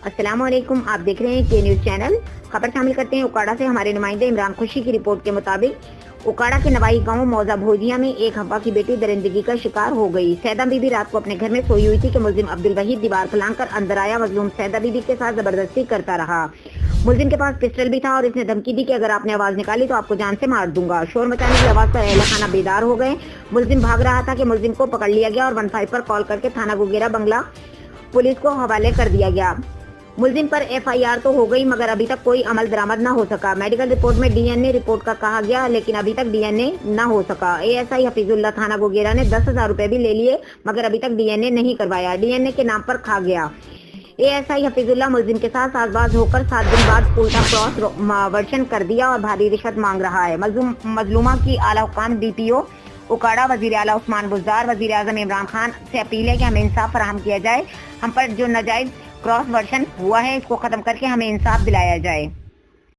अस्सलामुअलैकुम, आप देख रहे हैं के न्यूज़ चैनल। खबर शामिल करते हैं उकाड़ा से। हमारे नुमाइंदे इमरान खुशी की रिपोर्ट के मुताबिक उकाड़ा के नवाई गांव मौजा भोजिया में एक हवा की बेटी दरिंदगी का शिकार हो गई। सैदा बीबी रात को अपने घर में सोई हुई थी कि मुलजिम अब्दुल वहीद दीवार फलांग कर अंदर आया। मजलूम सैदा बीबी के साथ जबरदस्ती करता रहा। मुलजिम के पास पिस्टल भी था और इसने धमकी दी कि अगर आपने आवाज निकाली तो आपको जान से मार दूंगा। शोर मचाने की आवाज पर अहले खाना बेदार हो गए। मुलजिम भाग रहा था कि मुलजिम को पकड़ लिया गया और 15 पर कॉल करके थाना गुगेरा बंगला पुलिस को हवाले कर दिया गया। मुलजिम पर FIR तो हो गई मगर अभी तक कोई अमल दरामद न हो सका। मेडिकल रिपोर्ट में DNA रिपोर्ट का कहा गया लेकिन अभी तक DNA न हो सका। ASI हफीजुल्लाह थाना गोगेरा ने 10,000 रुपए भी ले लिए मगर अभी तक DNA नहीं करवाया। DNA के नाम पर खा गया। ASI हफीजुल्लाह मुलजिम के साथ साजबाज होकर 7 दिन बाद उल्टा क्रॉस वर्शन कर दिया और भारी रिश्वत मांग रहा है। मजलूमा की आला हुकाम DPO उकाड़ा वजीर आला उस्मान बुज़दार वजीर आज़म इमरान खान से अपील है कि हमें इंसाफ फराहम किया जाए। हम पर जो नाजायज क्रॉस वर्शन हुआ है इसको खत्म करके हमें इंसाफ दिलाया जाए।